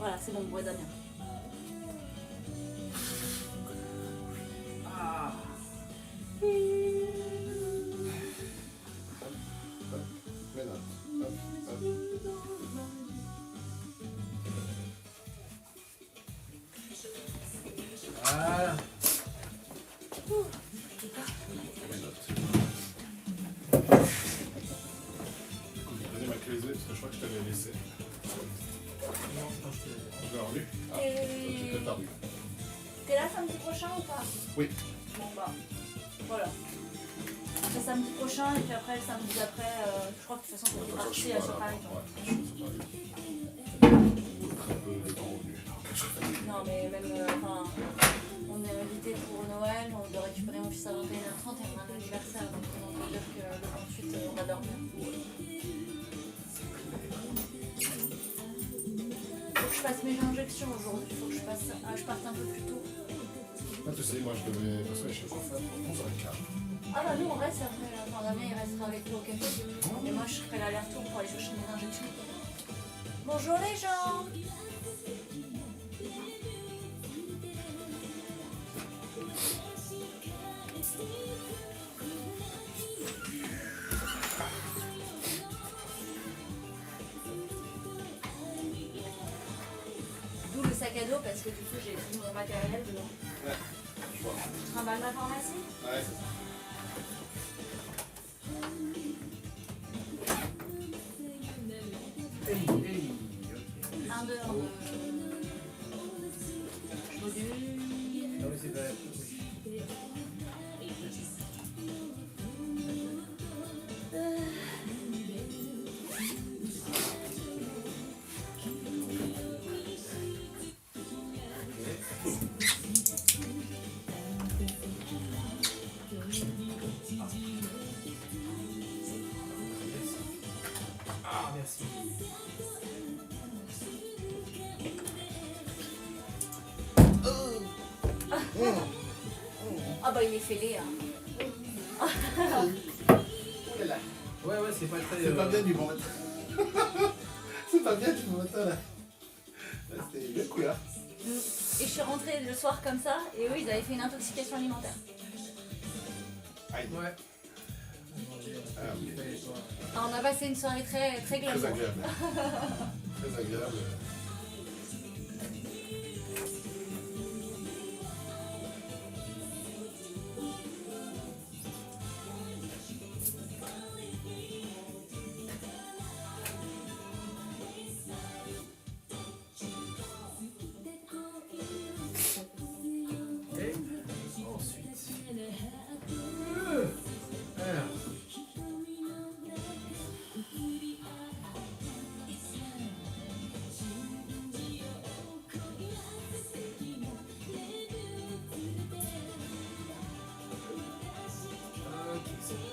Voilà, c'est bon, ouais, Damien. Ah. Mais non. Voilà. Donnez ma clé USB parce que je crois que je t'avais laissé. Non, je pense que Je l'ai revu. Ah, Et- j'ai peut-être perdu. T'es là samedi prochain ou pas? Oui. Bon bah, voilà. Le samedi prochain et puis après le samedi d'après, je crois que de toute façon Ouais, c'est comme ça, je parti suis à pas sur là. Paris. Ouais, je suis sur Paris. Très peu de temps revenu. Non mais même, enfin, on est invité pour Noël, on doit récupérer mon fils à 21h30 et on a un anniversaire, donc on peut dire que le 28 on va dormir. Faut que je fasse mes injections aujourd'hui, faut que je parte un peu plus tôt. Ah, tu sais, moi je devais passer chez le coiffeur pour 11h15. Ah bah nous on reste après, enfin Damien il restera avec nous au café. Et moi je ferai l'aller-retour pour aller chercher mes injections. Bonjour les gens. D'où le sac à dos parce que du coup j'ai pris mon matériel dedans. Ouais, je vois. Tu trimbales ma pharmacie? Ouais, c'est ça. Hey, hey. Un, deux, module. Non, mais c'est pas. Ah, merci. Ah bah il est fêlé hein. Oh là là. Ouais, c'est pas très. C'est pas bien du bon matin. C'est pas bien du bon matin là. Là, c'était bien couleur. Et je suis rentrée le soir comme ça et eux ils avaient fait une intoxication alimentaire. Aïe. Ouais. Ah, oui. Alors, on a passé une soirée très, très Très glamour. agréable. Très agréable. Et ensuite. Alors. Ok, c'est bon.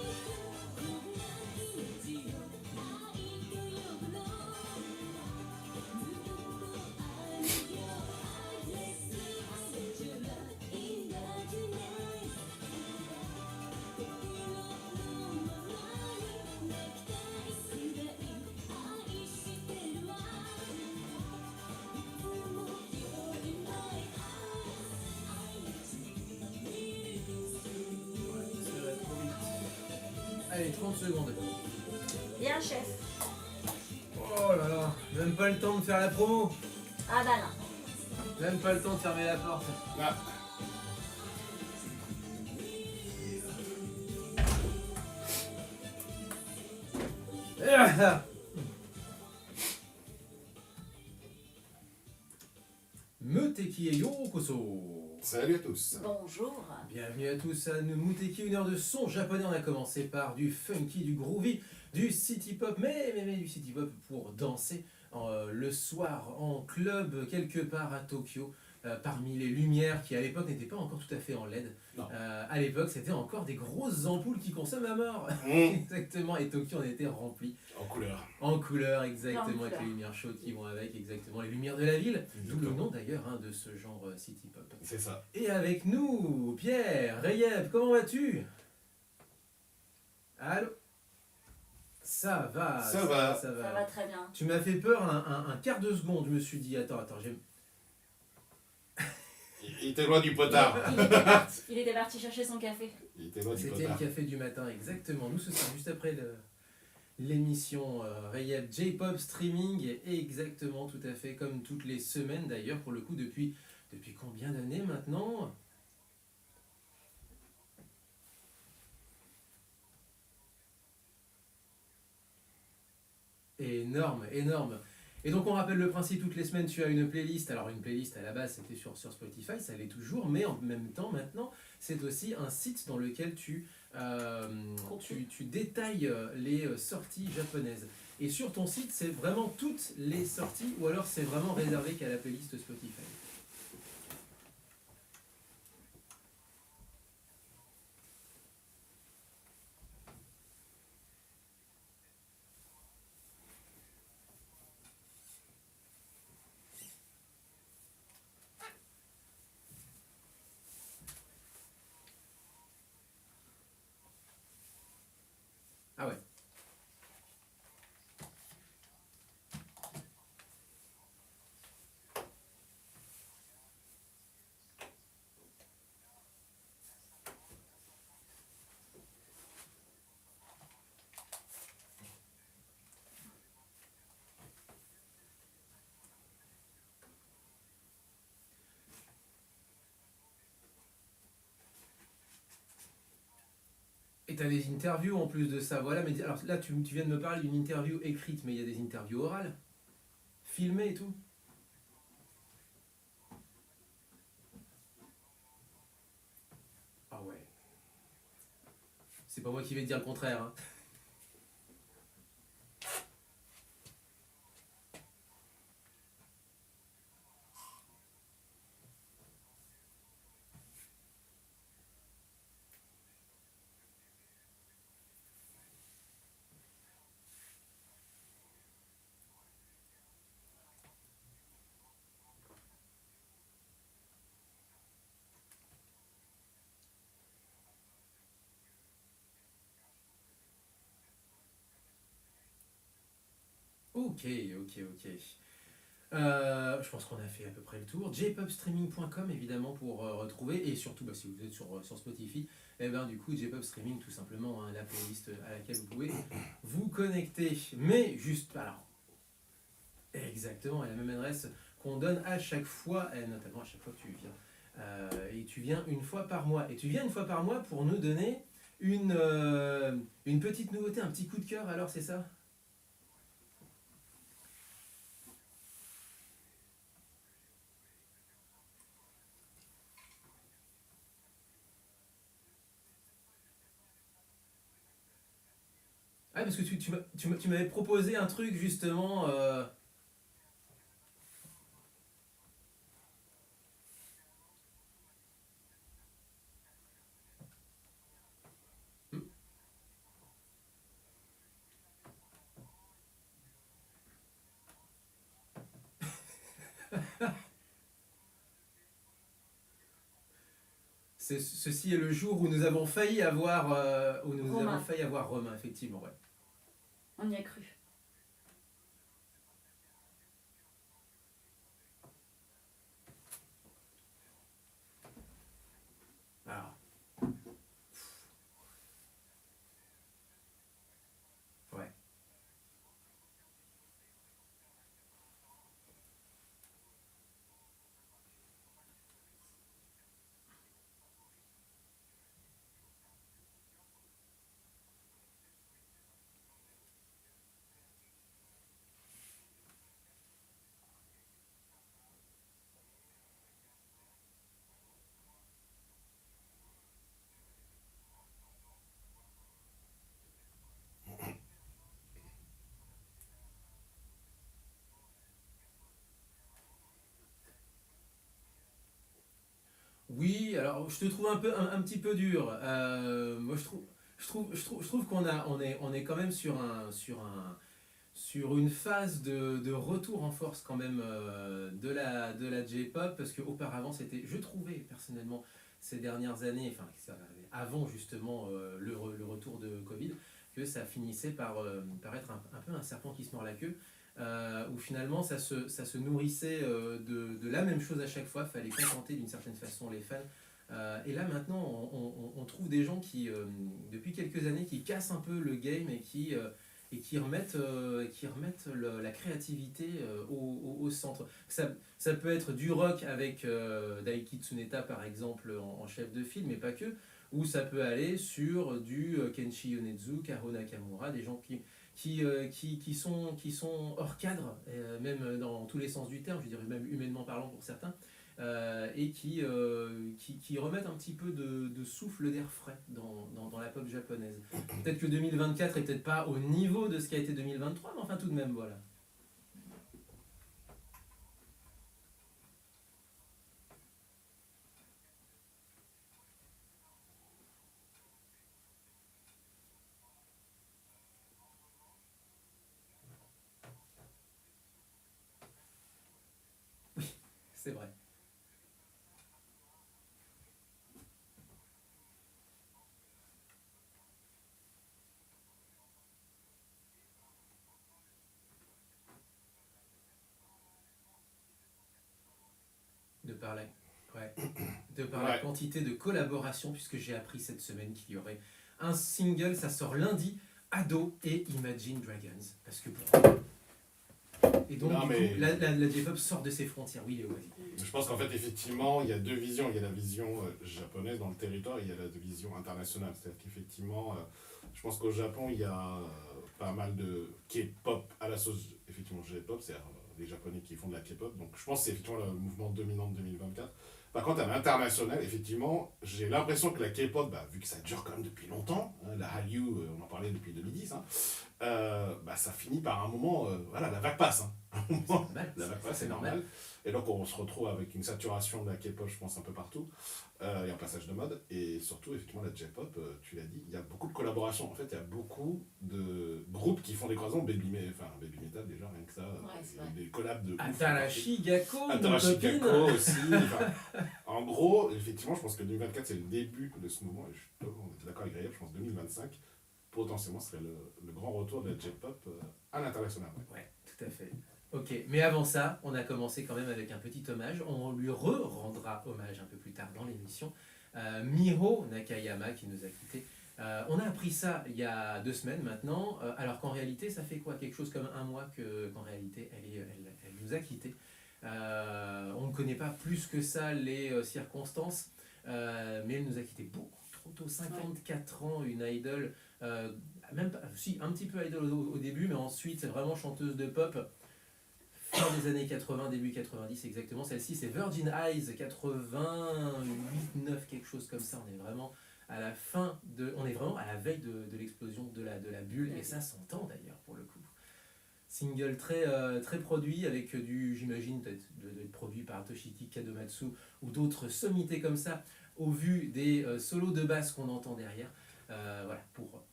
Ouais, ça va trop vite. Allez, 30 secondes. Bien chef. Oh là là, même pas le temps de faire la promo. Ah bah non. Même pas le temps de fermer la porte. Là. Ah. Muteki e yokoso. Salut à tous. Bonjour. Bienvenue à tous à Muteki, une heure de son japonais. On a commencé par du funky, du groovy, du city pop, mais du city pop pour danser le soir en club quelque part à Tokyo. Parmi les lumières qui à l'époque n'étaient pas encore tout à fait en LED. Non. À l'époque c'était encore des grosses ampoules qui consomment à mort. Exactement, et Tokyo en était rempli. En couleur. En couleur, exactement, En avec couleur. les lumières chaudes qui vont avec, exactement, les lumières de la ville. D'où le Exactement. nom d'ailleurs de ce genre city pop. C'est ça. Et avec nous, Pierre, Rayeb, comment vas-tu? Allô? Ça va, Ça va. ça Ça va très bien. Tu m'as fait peur un quart de seconde, je me suis dit, attends, j'ai... Il était loin du potard. Il était parti chercher son café. Il était loin du C'était le potard. café du matin, exactement. Nous, ce sera juste après l'émission Rayel J-Pop Streaming, et exactement, tout à fait, comme toutes les semaines d'ailleurs, pour le coup, depuis combien d'années maintenant? Énorme, énorme. Et donc on rappelle le principe, toutes les semaines tu as une playlist. Alors une playlist à la base c'était sur Spotify, ça l'est toujours, mais en même temps maintenant c'est aussi un site dans lequel tu détailles les sorties japonaises. Et sur ton site c'est vraiment toutes les sorties, ou alors c'est vraiment réservé qu'à la playlist Spotify? Ah ouais. Et tu as des interviews en plus de ça, voilà. Mais alors là, tu viens de me parler d'une interview écrite, mais il y a des interviews orales, filmées et tout. Ah ouais. C'est pas moi qui vais te dire le contraire, hein. Ok, ok, ok. Je pense qu'on a fait à peu près le tour. jpopstreaming.com évidemment pour retrouver, et surtout bah, si vous êtes sur Spotify, et ben du coup Jpop Streaming tout simplement, hein, la playlist à laquelle vous pouvez vous connecter. Mais juste, alors, exactement, à la même adresse qu'on donne à chaque fois, et notamment à chaque fois que tu viens. Et tu viens une fois par mois. Et tu viens une fois par mois pour nous donner une petite nouveauté, un petit coup de cœur, alors c'est ça? Ah, parce que tu m'avais proposé un truc justement. Ceci est le jour où nous avons failli avoir, Romain. Romain, effectivement, ouais. On y a cru. Alors, ouais. Oui, alors je te trouve un petit peu dur. Moi, je trouve on est quand même sur une phase de retour en force quand même de la J-pop, parce qu'auparavant c'était, je trouvais personnellement ces dernières années, enfin avant justement le retour de Covid, que que ça finissait par être un peu un serpent qui se mord la queue, où finalement ça se nourrissait de la même chose à chaque fois, fallait contenter d'une certaine façon les fans. Et là maintenant on trouve des gens qui, depuis quelques années, qui cassent un peu le game et qui remettent la créativité au centre. Ça peut être du rock avec Daiki Tsuneta par exemple en chef de file, mais pas que, ou ça peut aller sur du Kenshi Yonezu, Karo Nakamura, des gens qui sont hors cadre, même dans tous les sens du terme, je dirais même humainement parlant pour certains, et qui remettent un petit peu de souffle d'air frais dans la pop japonaise. Peut-être que 2024 est peut-être pas au niveau de ce qu'a été 2023, mais enfin tout de même, voilà. C'est vrai. De par la, ouais. De par la quantité de collaborations, puisque j'ai appris cette semaine qu'il y aurait un single, ça sort lundi, Ado et Imagine Dragons. Parce que pourquoi? Et donc, Non, du mais- coup, la J-pop sort de ses frontières. Oui, Léo, vas-y. Je pense qu'en fait, effectivement, il y a deux visions. Il y a la vision japonaise dans le territoire et il y a la vision internationale. C'est-à-dire qu'effectivement, je pense qu'au Japon, il y a pas mal de K-pop à la sauce, effectivement, J-pop, c'est-à-dire les Japonais qui font de la K-pop. Donc je pense que c'est effectivement le mouvement dominant de 2024. Par contre, à l'international, effectivement, j'ai l'impression que la K-pop, vu que ça dure quand même depuis longtemps, hein, la Hallyu, on en parlait depuis 2010, hein, ça finit par un moment, voilà, la vague passe. Hein. C'est normal. La vague Ça, passe, c'est c'est normal. Et donc on se retrouve avec une saturation de la K-pop, je pense, un peu partout, et un passage de mode. Et surtout, effectivement, la J-pop, tu l'as dit, il y a beaucoup de collaborations. En fait, il y a beaucoup de groupes qui font des croisements, Baby Metal déjà, rien que ça, c'est il y a vrai. des collabs de ouf. Atarashi Gakko, mon Atarashi copine. Gakko aussi. En gros, effectivement, je pense que 2024, c'est le début de ce mouvement. Et on était d'accord avec Gaël, je pense que 2025, potentiellement, serait le grand retour de la J-pop à l'international. Ouais, tout à fait. Ok, mais avant ça, on a commencé quand même avec un petit hommage. On lui rendra hommage un peu plus tard dans l'émission. Miho Nakayama qui nous a quittés. On a appris ça il y a 2 semaines maintenant, alors qu'en réalité, ça fait quoi? Quelque chose comme 1 mois qu'en réalité, elle nous a quittés. On ne connaît pas plus que ça les circonstances, mais elle nous a quittés beaucoup trop tôt, 54 ans, une idole, même pas, si, un petit peu idole au début, mais ensuite vraiment chanteuse de pop. Fin des années 80, début 90 exactement. Celle-ci, c'est Virgin Eyes, 88, 9, quelque chose comme ça. On est vraiment à la fin on est vraiment à la veille de l'explosion de la bulle, et ça s'entend d'ailleurs pour le coup. Single très produit avec j'imagine peut-être produit par Toshiki Kadomatsu ou d'autres sommités comme ça, au vu des solos de basse qu'on entend derrière. Voilà, pour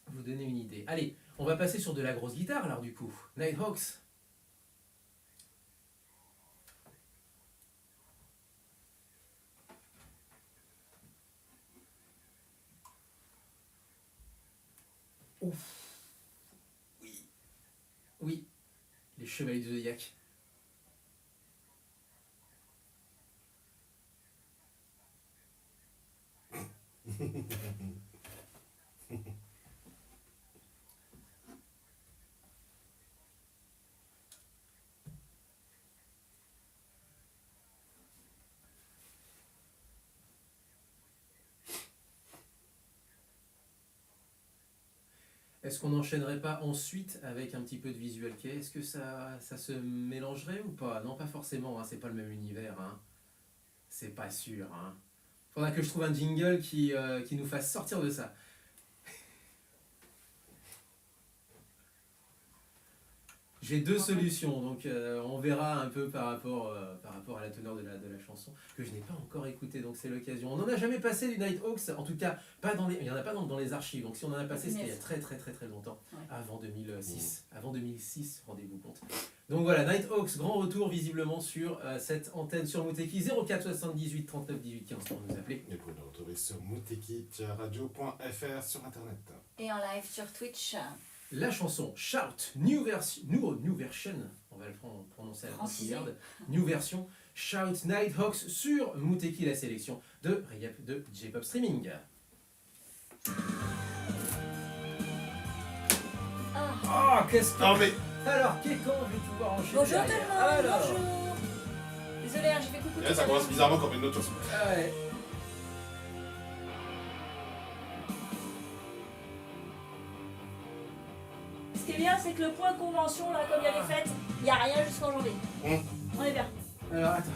vous donner une idée. Allez, on va passer sur de la grosse guitare alors du coup. Nighthawks. Ouf. Oui. Oui. Les Chevaliers du Zodiac. Est-ce qu'on n'enchaînerait pas ensuite avec un petit peu de visual kei? Est-ce que ça se mélangerait ou pas? Non, pas forcément, hein, c'est pas le même univers. Hein. C'est pas sûr. Hein. Faudra que je trouve un jingle qui nous fasse sortir de ça. J'ai deux solutions, donc on verra un peu par rapport à la teneur de la chanson, que je n'ai pas encore écoutée, donc c'est l'occasion. On n'en a jamais passé du Nighthawks, en tout cas, il n'y en a pas dans les archives, donc si on en a passé, c'était il y a très très très très longtemps, Ouais. avant 2006. Avant 2006, rendez-vous compte. Donc voilà, Nighthawks, grand retour visiblement sur cette antenne sur Muteki, 04 78 39 18 15 pour nous appeler. Et vous pouvez nous retrouver sur muteki-radio.fr sur internet. Et en live sur Twitch. La chanson Shout, new version, on va le prononcer à la Francisé. francisarde, new version, Shout Nighthawks sur Muteki, la sélection de Rayap de J-Pop Streaming. Ah. Oh, qu'est-ce que... Non mais Alors, quand je vais pouvoir enchaîner Bonjour tout derrière. le monde, Alors. bonjour. Désolée, hein, j'ai fait coucou. là, tout ça à commence l'heure. bizarrement comme une autre chanson. Ouais. Ce qui est bien, c'est que le point de convention, là, comme il y a les fêtes, il n'y a rien jusqu'en janvier. On est bien. Alors, attends.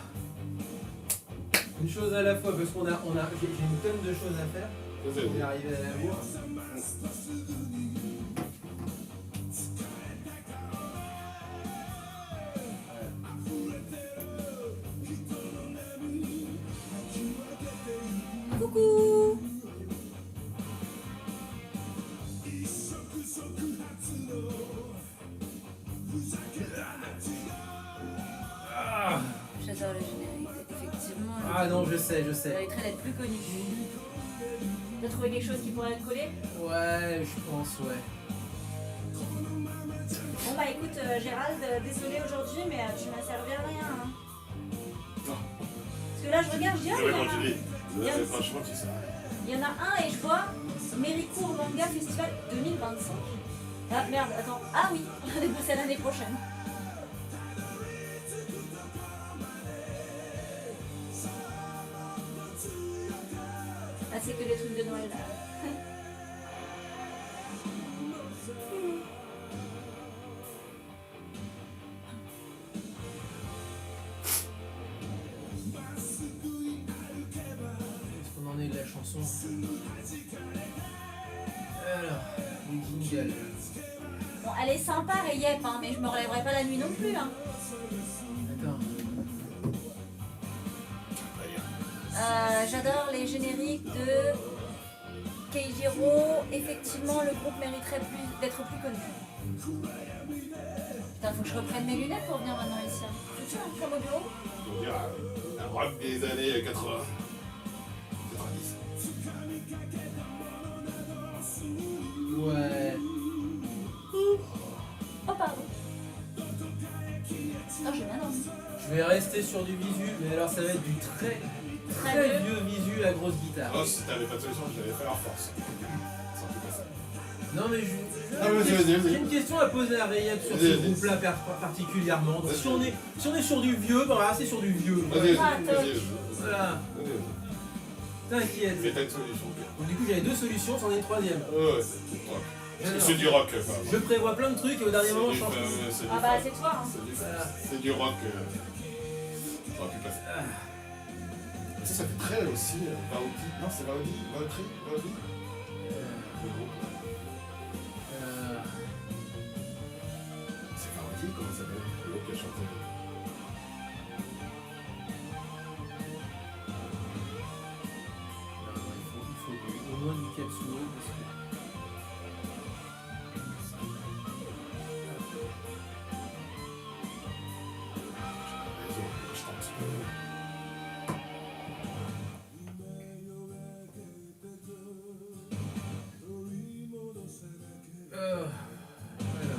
Une chose à la fois, parce qu'on j'ai une tonne de choses à faire. Ça, c'est On est arrivé à la mur. Coucou. Ah, J'adore le générique, effectivement. ah non, je sais. Ça mériterait d'être plus connu. T'as trouvé quelque chose qui pourrait être collé? Ouais, je pense, ouais. Bon bah écoute Gérald, désolé aujourd'hui mais tu m'as servi à rien. Hein. Non. Parce que là je regarde, je dis ah, Je vais il y en a- continuer. il y a- Franchement, tu sais. il y en a un et je vois Méricourt Manga Festival 2025. Ah merde, attends. Ah oui, on est passé à l'année prochaine. Ah c'est que des trucs de Noël là. Est-ce qu'on en est de la chanson? Alors, le jingle. Bon elle est sympa Rayep hein, mais je me relèverai pas la nuit non plus hein. Attends. J'adore les génériques de Keijiro. Effectivement, le groupe mériterait d'être plus connu. Putain, faut que je reprenne mes lunettes pour venir maintenant ici. Tu veux un crème au bureau? On dirait un rock des années 80. 90. Ouais. Oh, pardon. Oh, j'ai bien dormi. Je vais rester sur du visu, mais alors ça va être du très Très vieux. vieux visu à grosse guitare. Oh, si t'avais pas de solution, je l'avais fait en force. Sans plus que ça. Non mais Ah, vas-y. j'ai une question à poser à Rayep sur ce Vas-y. groupe-là particulièrement. Donc, si on est sur du vieux, bah là c'est sur du vieux. Vas-y, Ah, vas-y. Voilà, t'inquiète. Mais t'as une solution. Donc du coup j'avais deux solutions, c'en est une troisième. Ouais. C'est du rock. Enfin, Je prévois plein de trucs et au dernier moment je change. c'est du- Ah, bah, c'est toi. Hein. Voilà. C'est du rock. Ça aurait pu passer. Ah. Mais ça fait très aussi. Vaudi. Non, c'est Vaudi. Vautry. Vaudi. Le groupe. C'est Vaudi, comment ça s'appelle? L'autre qui a chanté. Il faut au moins du Katsuo parce que... Je tente. Voilà.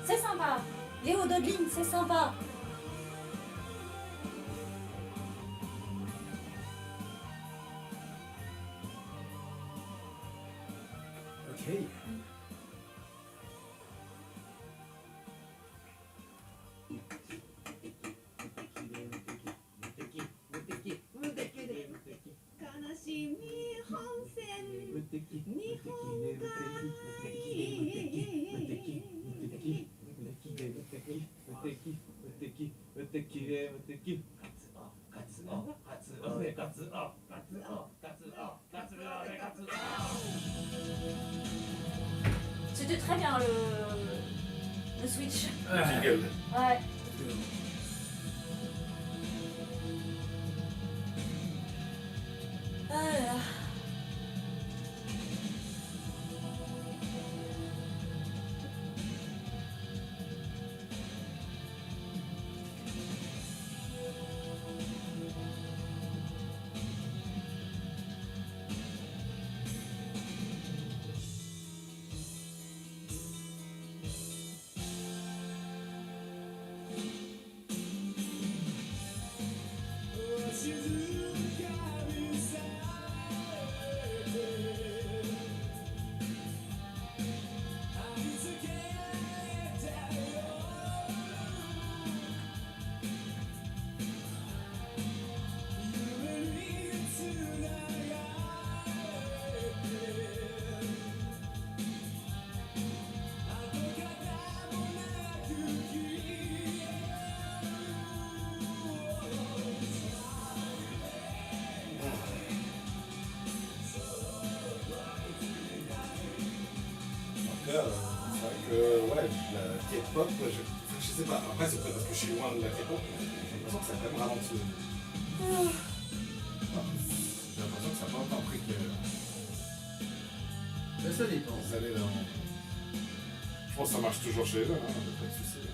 c'est sympa. Léo Dodling, c'est sympa. Ok. C'était très bien le switch. Jingle. Ouais. Ah là là. C'est vrai que ouais, la K-pop, je sais pas, après c'est peut-être parce que je suis loin de la K-pop, mais j'ai l'impression que ça a quand même ralenti. J'ai l'impression que ça n'a pas autant pris que Ben, ça dépend. les années d'avant. Je pense que ça marche toujours chez eux, hein, pas de soucis.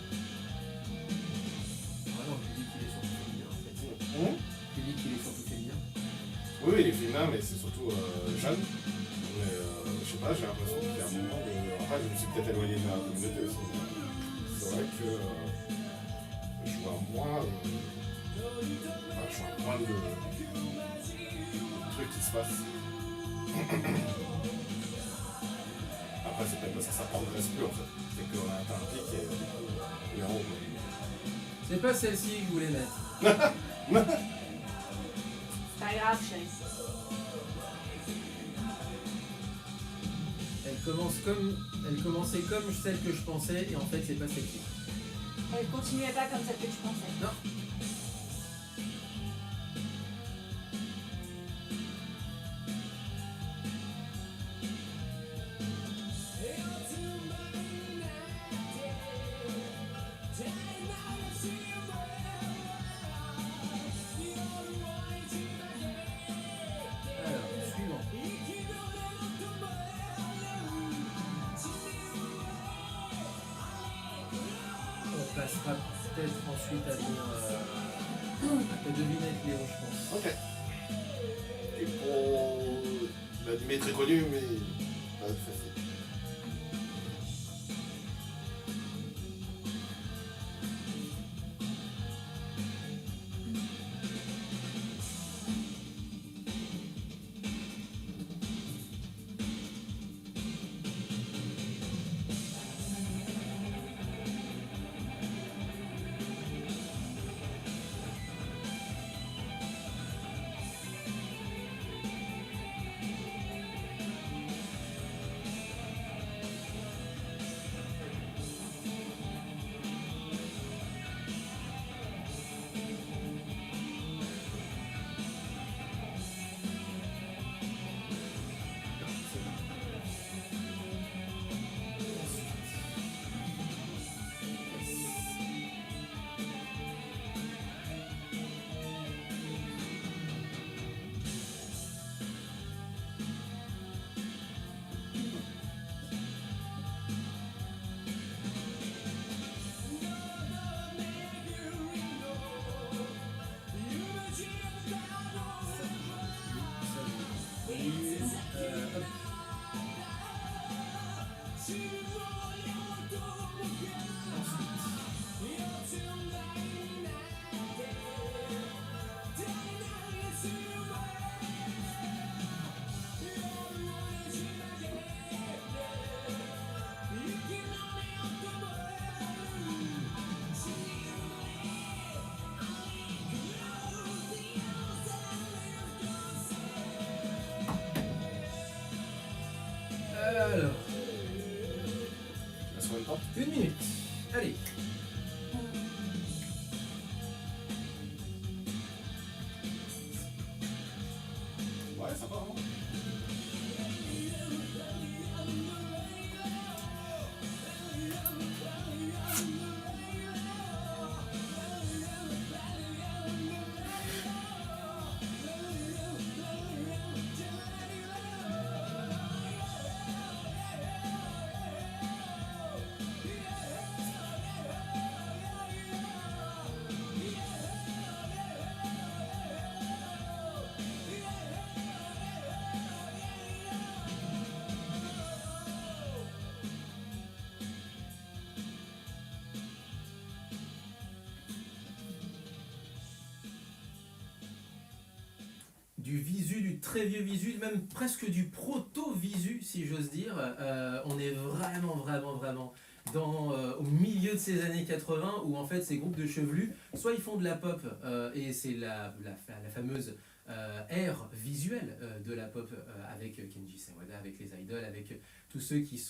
Ah non, le public il est surtout féminin en fait. Hum? Le public il est surtout féminin. Oui, il est féminin, mais c'est surtout jeune. Mais je sais pas, j'ai l'impression qu'il y a un moment de. Après, je me suis peut-être éloigné de la communauté aussi. C'est vrai que je vois moins. Enfin, je vois moins de trucs qui se passent. Après, c'est peut-être parce que ça progresse plus en fait. C'est qu'on a atteint un pic et il est en haut. C'est pas celle-ci que je voulais mettre. C'est pas grave, chérie. Elle commençait comme celle que je pensais et en fait c'est pas celle-ci. Elle continuait pas comme celle que tu pensais. Non. Alors, suivant. On passera peut-être ensuite à ta devinette Léo, je pense. Ok. Et pour l'animé très connu, mais pas facile. Alors, Laisse combien de temps 1 minute. Allez. Ouais, sympa, hein. Du visu, du très vieux visu, même presque du proto-visu, si j'ose dire. On est vraiment au milieu de ces années 80 où en fait ces groupes de chevelus, soit ils font de la pop et c'est la fameuse ère visuelle de la pop avec Kenji Sawada, avec les idoles, avec tous ceux qui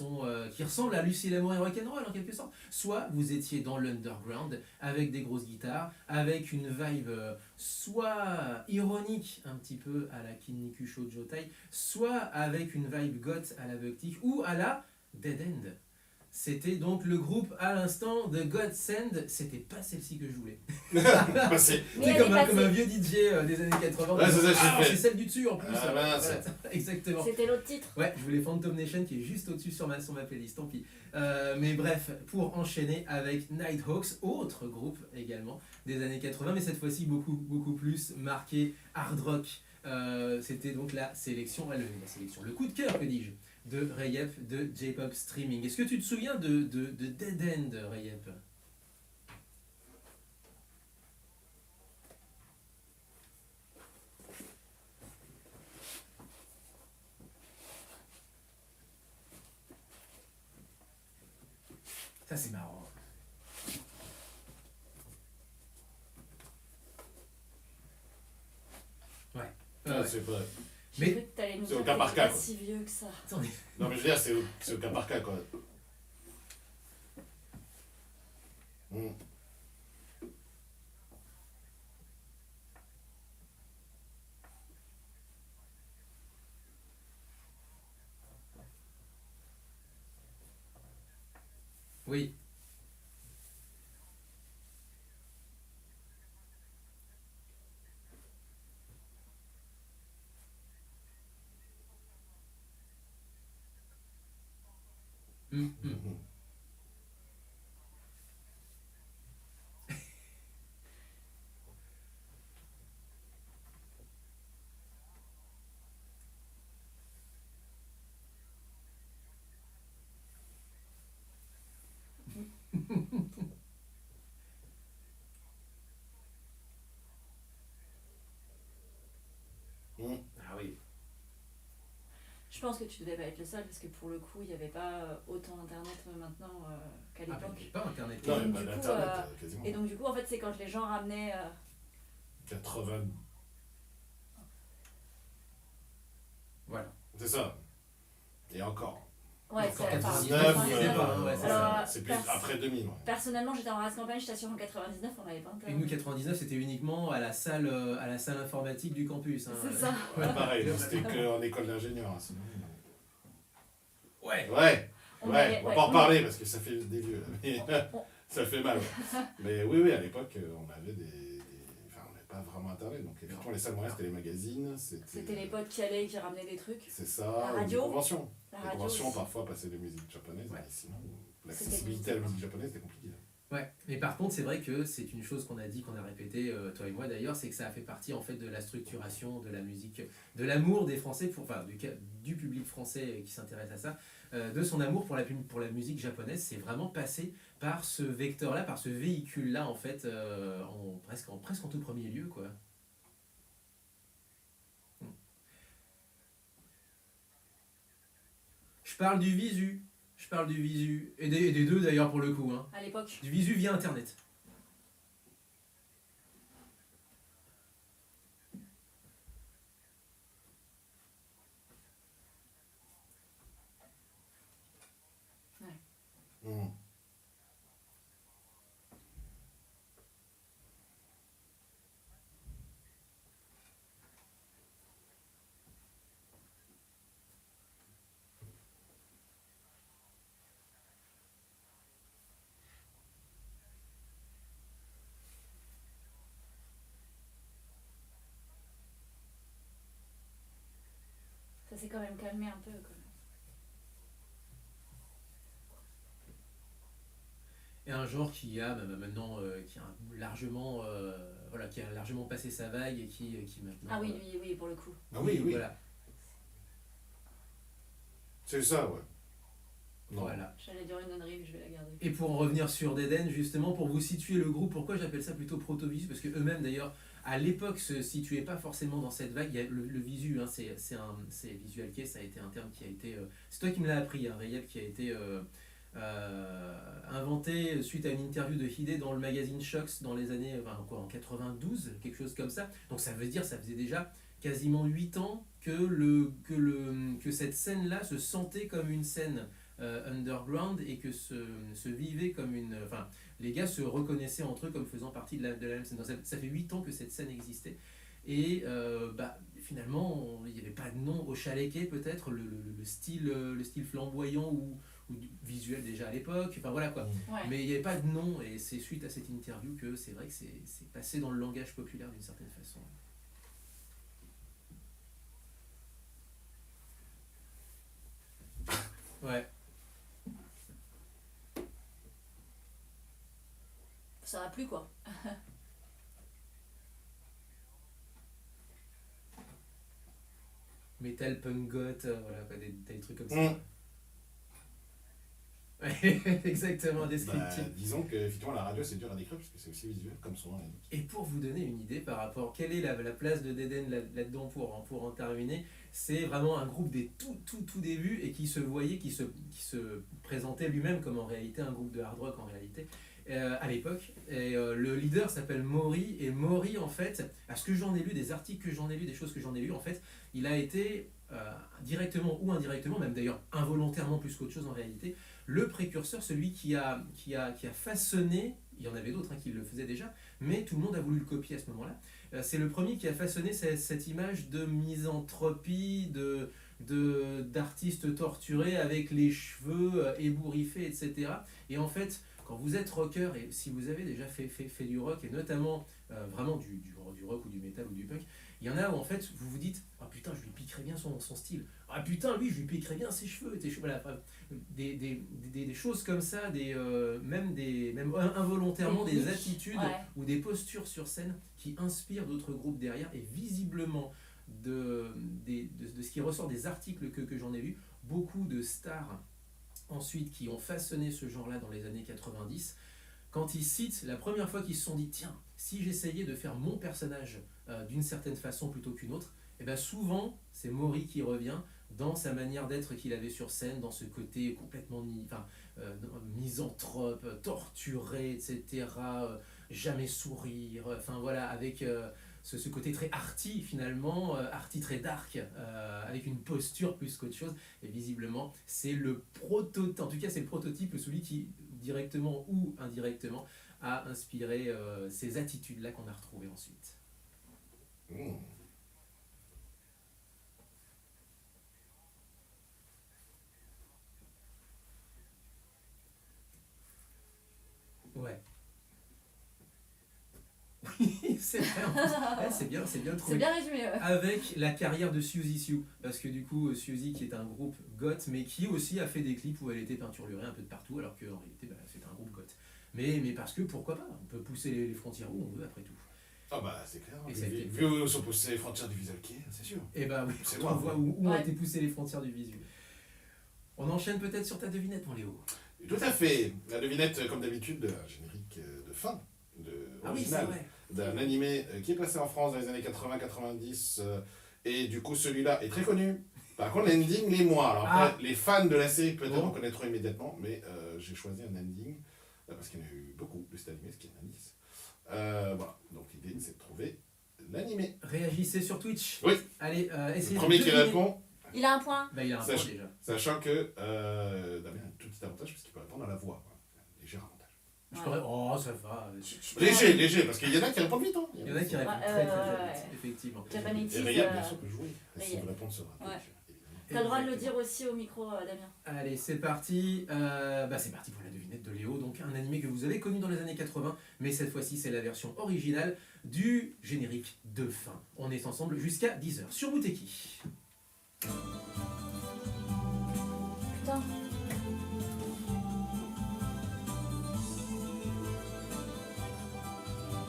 ressemblent à Lucie Lamour et Rock'n'Roll en quelque sorte. Soit vous étiez dans l'underground avec des grosses guitares, avec une vibe soit ironique un petit peu à la Kinniku Shoujo Tai, soit avec une vibe goth à la Buck-Tick ou à la Dead End. C'était donc le groupe à l'instant de Godsend. C'était pas celle-ci que je voulais. Passé. Mais C'est elle comme, est comme un passée. vieux DJ des années 80. Ouais, c'est ça, j'ai Ah, fait. c'est celle du dessus en plus. Ah, mince. Voilà, exactement. C'était l'autre titre. Ouais, je voulais Phantom Nation qui est juste au-dessus sur ma playlist, tant pis. Mais bref, pour enchaîner avec Nighthawks, autre groupe également des années 80, mais cette fois-ci beaucoup plus marqué hard rock. C'était donc la sélection, le coup de cœur, que dis-je, de Rayep de J-Pop Streaming. Est-ce que tu te souviens de Dead End, Rayep? Ça c'est marrant. Ouais. Ouais, c'est pas... J'ai Mais- cru que t'allais nous c'est au dire cas que par t'es cas, pas quoi. si vieux que ça. Attendez. Non, mais je veux dire, c'est au cas par cas, quoi. Mm. Oui. Mhm. Mm. Ah oui. Je pense que tu devais pas être le seul parce que pour le coup, il n'y avait pas autant internet maintenant qu'à Ah, bah, l'époque. il n'y avait pas internet. Non, il donc, n'y a du pas coup, d'internet, quasiment. Et donc du coup, en fait, c'est quand les gens ramenaient... 80... Voilà. C'est ça. Et encore. Ouais, Encore c'est... enfin, 99, enfin, c'est pas, hein, ouais, c'est alors, ça. c'est plus après 2000. Ouais. Personnellement, j'étais en race campagne, j'étais sûre en 99, on n'avait pas Et internet. nous, 99, c'était uniquement à la salle informatique du campus. Hein. C'est ça. Ouais, pareil, c'était qu'en école d'ingénieur. Hein, sinon... Ouais. Ouais, On ouais, avait- on va ouais, pas en on- parler parce que ça fait des vieux. Là. Mais, On- ça fait mal. Mais oui, à l'époque, on avait Enfin, on n'avait pas vraiment internet. Donc, effectivement, les salles moyennes, c'était les magazines. C'était les potes qui allaient et qui ramenaient des trucs. C'est ça. La ou radio. Les conventions. La Les radio conventions, aussi. parfois, passaient des musiques japonaises. Ouais. Mais sinon, l'accessibilité à la musique japonaise, c'était compliqué. Ouais, mais par contre, c'est vrai que c'est une chose qu'on a dit, qu'on a répété, toi et moi d'ailleurs, c'est que ça a fait partie en fait de la structuration de la musique, de l'amour des Français, enfin du public français qui s'intéresse à ça, de son amour pour la musique japonaise, c'est vraiment passé par ce vecteur-là, par ce véhicule-là en fait, presque en tout premier lieu, quoi. Je parle du visu, je parle du visu, et des deux d'ailleurs pour le coup, hein. À l'époque. Du visu via Internet. Hmm. Ça s'est quand même calmé un peu. Quand même. Et un genre qui a maintenant largement voilà, qui a largement passé sa vague et qui maintenant Ah oui, oui, pour le coup. Ah oui, oui. voilà, C'est ça, ouais. Non. voilà. J'allais dire une connerie, mais je vais la garder. Et pour en revenir sur Dead End, justement pour vous situer le groupe, pourquoi j'appelle ça plutôt proto-visu, parce que eux-mêmes d'ailleurs à l'époque se situaient pas forcément dans cette vague. Il y a le visu, hein, c'est visual kei, ça a été un terme qui a été c'est toi qui me l'as appris, hein, Rayel, qui a été inventé suite à une interview de Hide dans le magazine Shox dans les années en 92, quelque chose comme ça. Donc ça veut dire ça faisait déjà quasiment 8 ans que cette scène-là se sentait comme une scène underground et que se vivait comme une... Enfin, les gars se reconnaissaient entre eux comme faisant partie de la même scène. Donc ça fait 8 ans que cette scène existait. Et finalement, il n'y avait pas de nom au Chaléqué, peut-être, le style flamboyant ou visuel déjà à l'époque, enfin voilà quoi. Ouais. Mais il n'y avait pas de nom, et c'est suite à cette interview que c'est vrai que c'est passé dans le langage populaire d'une certaine façon. Ouais, Ça va plus quoi. metal, punk, goth, voilà quoi, des trucs comme ça. Mm. Ouais, exactement, Bah, descriptif. disons que effectivement la radio c'est dur à décrire parce que c'est aussi visuel comme son nom l'indique. Et pour vous donner une idée par rapport, quelle est la place de Dead End là-dedans pour en terminer, c'est vraiment un groupe des tout débuts et qui se voyait, qui se présentait lui-même comme en réalité un groupe de hard rock en réalité, à l'époque. Et le leader s'appelle Maury, et Maury en fait, à ce que j'en ai lu, des articles que j'en ai lu, des choses que j'en ai lu, en fait, il a été directement ou indirectement, même d'ailleurs involontairement plus qu'autre chose en réalité, le précurseur, celui qui a façonné, il y en avait d'autres qui le faisaient déjà, mais tout le monde a voulu le copier à ce moment-là. C'est le premier qui a façonné cette image de misanthropie, d'artistes torturés avec les cheveux ébouriffés, etc. Et en fait, quand vous êtes rocker, et si vous avez déjà fait du rock, et notamment vraiment du rock ou du metal ou du punk, il y en a où en fait vous vous dites « Ah putain, je lui piquerais bien son style. Ah putain, lui, je lui piquerais bien ses cheveux. » Voilà, des choses comme ça, même involontairement Des des looks, attitudes ouais. ou des postures sur scène qui inspirent d'autres groupes derrière, et visiblement de ce qui ressort des articles que j'en ai lus, beaucoup de stars ensuite qui ont façonné ce genre-là dans les années 90, quand ils citent la première fois qu'ils se sont dit tiens, si j'essayais de faire mon personnage d'une certaine façon plutôt qu'une autre, et bien souvent c'est Maury qui revient dans sa manière d'être qu'il avait sur scène, dans ce côté complètement misanthrope, torturé, etc., jamais sourire, enfin voilà, avec ce côté très arty finalement, arty très dark, avec une posture plus qu'autre chose, et visiblement c'est le prototype, en tout cas c'est le prototype, celui qui directement ou indirectement a inspiré ces attitudes-là qu'on a retrouvées ensuite. Mm. Ouais. Oui, c'est vrai. Ouais, c'est bien C'est trouvé. bien résumé. Ouais. Avec la carrière de Suzy Sue, parce que du coup Suzy qui est un groupe goth, mais qui aussi a fait des clips où elle était peinturlurée un peu de partout, alors qu'en réalité c'était un groupe goth. mais parce que pourquoi pas, on peut pousser les frontières où on veut après tout. Ah bah c'est clair, Et ça a été vu où sont poussées les frontières du visual kei, c'est sûr. Et bah oui, C'est on loin. voit où ont Ouais. été poussées les frontières du visuel. On enchaîne peut-être sur ta devinette, mon Léo. Tout à fait. La devinette, comme d'habitude, de un générique de fin, Ah oui, c'est original, vrai. d'un animé qui est passé en France dans les années 80-90. Et du coup, celui-là est très connu. Par contre, l'ending l'est moins. Alors après, les fans de la série peut-être Bon. reconnaîtront immédiatement, mais j'ai choisi un ending, parce qu'il y en a eu beaucoup de cet animé, ce qui est un indice. Voilà, donc l'idée c'est de trouver l'animé. Réagissez sur Twitch. Oui. Allez, essayez Le premier de qui deviner. répond, Il a un point. Bah, il a un Sache- point déjà. sachant que Damien a un tout petit avantage, parce qu'il peut répondre à la voix. Voilà. Léger avantage. Je Ouais. pourrais- Oh, ça va. Léger, parce qu'il y en a qui répondent vite. Hein. Il y en a qui répondent Ouais, très très ouais. vite, effectivement. Japanese, Et Rayab, bien sûr, peut jouer. Si Rayab. vous répondre sur Twitch, Ouais. évidemment. T'as le droit de le dire aussi au micro, Damien. Allez, c'est parti. C'est parti pour la devinette de Léo. Donc un animé que vous avez connu dans les années 80, mais cette fois-ci c'est la version originale du générique de fin. On est ensemble jusqu'à 10h sur Bouteki. Putain.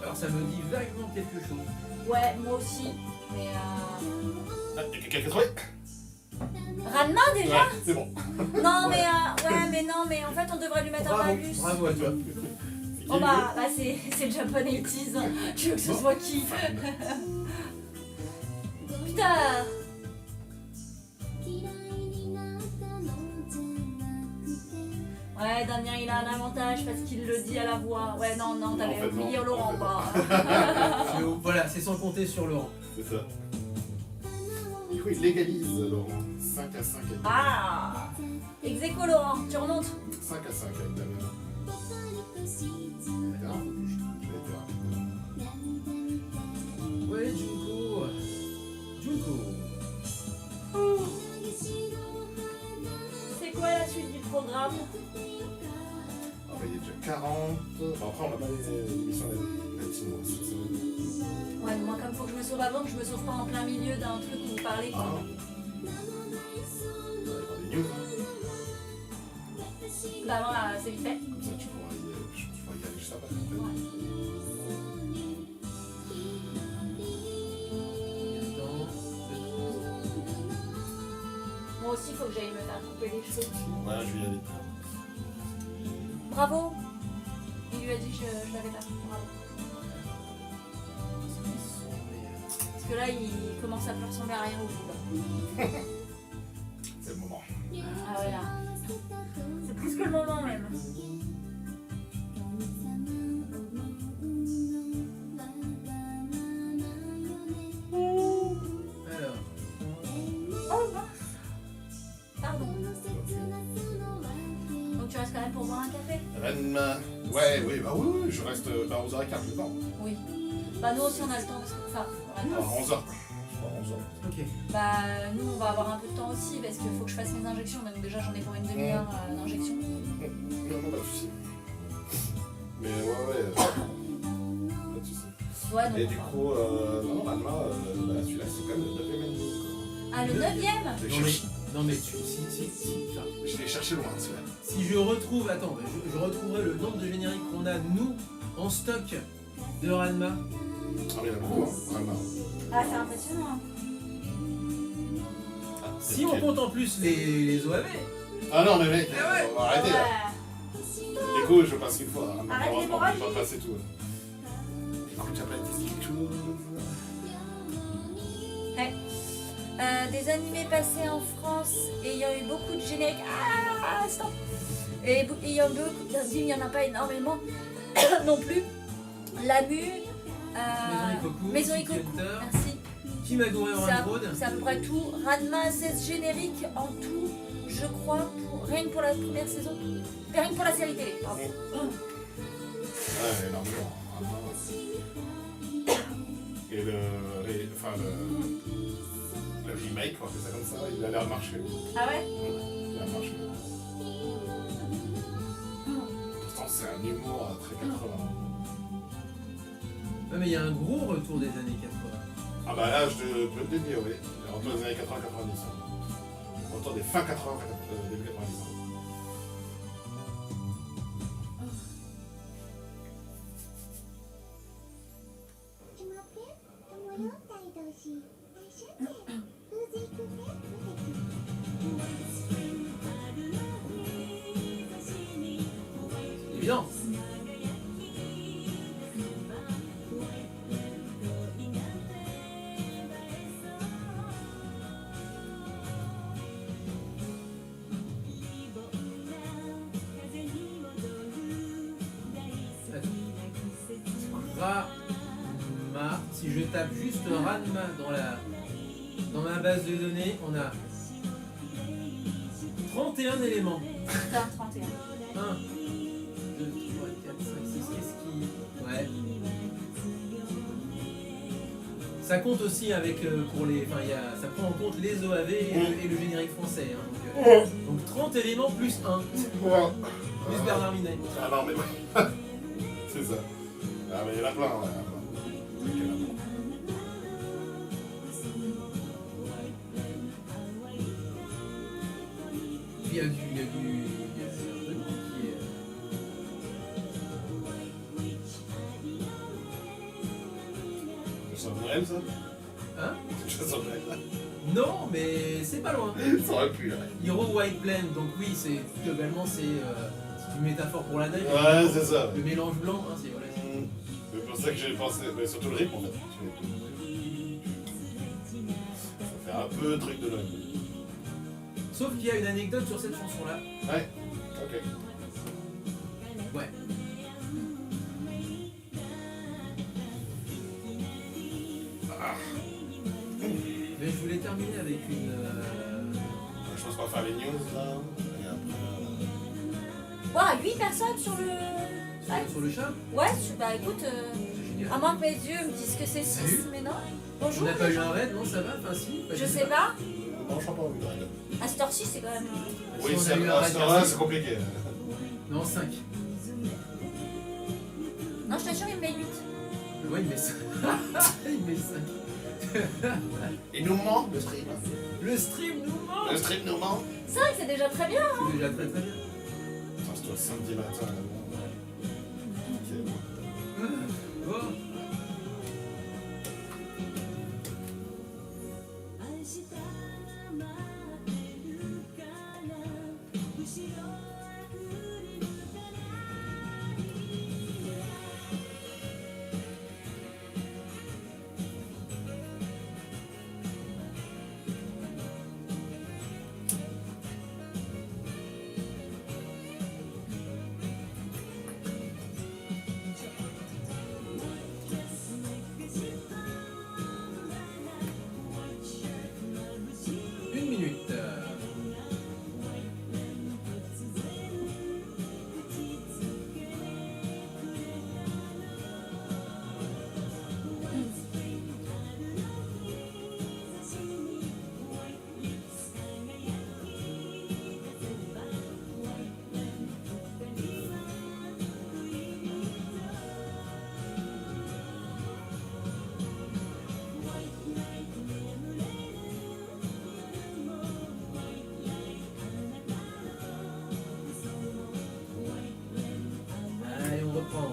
Alors ça me dit vaguement quelque chose. Ouais, moi aussi. Mais Ah, il y a quelqu'un qui a trouvé Ranma déjà Ouais, c'est bon. Non, mais ouais, mais non, mais en fait, on devrait lui mettre un Bravo, malus. bravo à toi. Oh bah, c'est le japonais tease. Tu veux que ce soit qui Putain. Ouais, Damien, il a un avantage parce qu'il le dit à la voix. Ouais, non, En t'avais fait, oublié non. Laurent, bah. Voilà, c'est sans compter sur Laurent. C'est ça. Du coup, il légalise, Laurent. 5 à 5 avec Damien. Ah. Ex-aequo, Laurent, tu remontes. 5 à 5 avec Damien. Attends. Je vais être rapide. Ouais, Junko. Junko. C'est quoi la suite du programme? Ah bah, il est déjà 40. Bon, après, on n'a pas l'émission latino cette semaine. Ouais, mais moi, comme faut que je me sauve avant, que je me sauve pas en plein milieu d'un truc où vous parlez. Ah Quoi. non. On va aller voir des news. Hein. Bah voilà, c'est vite fait. Comme ça, tu pourras y aller juste après. Moi aussi, faut que j'aille me faire couper les cheveux. Ouais, je vais y aller. Bravo. Il lui a dit que je l'avais là. Bravo. Parce que là, il commence à plus ressembler à rien au bout. C'est le moment. Ah ouais, là. C'est plus que le moment même. Alors, Oh mince. Pardon. Donc tu restes quand même pour boire un café? Rennes. Ouais, oui, bah oui, je reste à 11h15, je temps. Oui. Bah nous aussi on a le temps parce que... Enfin, on a le À temps. 11h. Je crois 11h. ok. Bah nous on va avoir un peu de temps aussi parce qu'il faut que je fasse mes injections. Donc déjà j'en ai pour une demi-heure d'injection. Non, pas de soucis. Mais ouais, pas de soucis. Ouais, donc Et on du va- coup, non, Ranma, celui-là, c'est quand même le 9e ending. Ah le 9ème? Je l'ai Non mais, cherché- non, mais si, enfin, je l'ai cherché loin, celui-là. si je retrouve, attends, je retrouverai le nombre de génériques qu'on a, nous, en stock de Ranma. Ah, mais il y en a beaucoup, hein, Ranma. Ah c'est impressionnant. Hein. Si on compte en plus les OAV, Ah non, mais mec, Ah ouais. on va arrêter là. Ouais. Du coup, je passe une fois. Hein, Arrête malheureusement, l'hémorragie. je vais pas passer tout. Écoute, tu as pas dit quelque chose. Des animés passés en France et il y a eu beaucoup de génériques. Ah, stop. Et il y a beaucoup d'indimes, il n'y en a pas énormément non plus. Lamu, Maison Ikoku, Maison City Ikoku, Hunter, merci. Kimagure C'est Orange à, Road. c'est à peu près tout. Ranma 16 génériques en tout, je crois, rien que pour la première saison. Rien que pour la série télé. Pardon. Ouais, énormément. Ranma. Et le remake, on fait ça comme ça, il a l'air de marcher. Ah ouais? Il a l'air de marcher. Pourtant, c'est un humour très 80. Ouais, mais il y a un gros retour des années 80. Ah bah là, je peux te le dire, oui. Retour des années 80-90. Retour des fin 80, début 90. Évident. Ranma, si je tape juste Ranma dans ma base de données, on a 31 éléments. Putain, 31. 1, 2, 3, 4, 5, 6, qu'est-ce qui... Ouais. Ça compte aussi avec pour les... Enfin, ça prend en compte les OAV et le générique français. Hein, donc 30 éléments plus 1. Plus Bernard Minet. Ah non, mais c'est ça. Ah, mais il y en a plein. Ouais. Il y en a beaucoup. Il y a un truc qui est... Ça sonne Noël, ça? Hein? Ça sonne Noël. Non, mais c'est pas loin. Ça aurait pu, là. Hero White Blend, donc oui, c'est globalement c'est une métaphore pour la neige. Ouais, c'est ça. Le mélange blanc, hein, c'est voilà. C'est pour ça que j'ai pensé, mais surtout le rythme en fait. Ça fait un peu truc de Noël. Sauf qu'il y a une anecdote sur cette chanson-là. Ouais, ok. Ouais. Mais je voulais terminer avec une. Je pense qu'on va faire les news là. Et après. Ouah, 8 personnes sur le. Sur le chat. Ouais, bah écoute, C'est génial. à moins que mes yeux me disent que c'est 6, Salut. mais non. On Bonjour. n'a pas les eu un gens. raid, non, ça va? Enfin, si. Je sais pas. Non, je crois pas au raid. À cette heure-ci, c'est quand même. Oui, Si on c'est a eu un raid, là, c'est compliqué. non, 5. Non, je t'assure, il me met 8. Ouais, il met 5. Il met 5. Il nous manque le stream. Le stream nous manque. Le stream nous manque. 5, c'est déjà très bien. C'est déjà très très bien. Attends, c'est toi samedi matin. Là. Oh. Une minute. Allez, on reprend.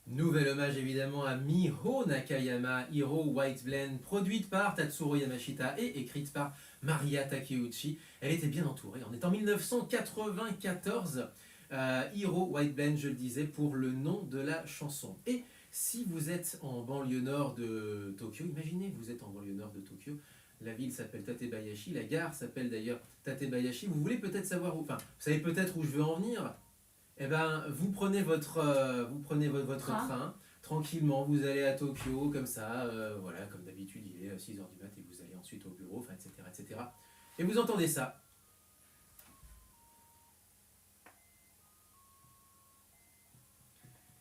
Nouvel hommage évidemment à Miho Nakayama, Hero White Blend, produite par Tatsuro Yamashita et écrite par Maria Takeuchi. Elle était bien entourée. On est en 1994. Hero White Blend, je le disais, pour le nom de la chanson. Et si vous êtes en banlieue nord de Tokyo, imaginez vous êtes en banlieue nord de Tokyo, la ville s'appelle Tatebayashi, la gare s'appelle d'ailleurs Tatebayashi, vous voulez peut-être savoir où, enfin, vous savez peut-être où je veux en venir. Eh ben, vous prenez votre train, tranquillement, vous allez à Tokyo, comme ça, voilà, comme d'habitude, il est 6h du mat et vous allez ensuite au bureau, enfin, etc., etc. Et vous entendez ça.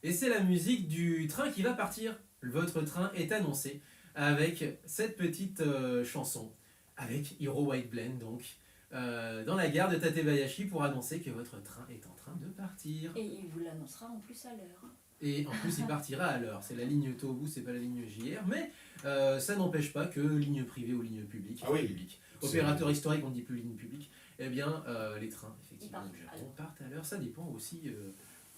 Et c'est la musique du train qui va partir. Votre train est annoncé avec cette petite chanson, avec Hero White Blend, donc, dans la gare de Tatebayashi pour annoncer que votre train est en train de partir. Et il vous l'annoncera en plus à l'heure. Et en plus, il partira à l'heure. C'est la ligne Tobu, c'est pas la ligne JR, mais ça n'empêche pas que ligne privée ou ligne publique. Ah oui. publique. opérateur historique, on ne dit plus ligne publique, eh bien les trains, effectivement, Ils au partent à Japon, partent à l'heure. Ça dépend aussi.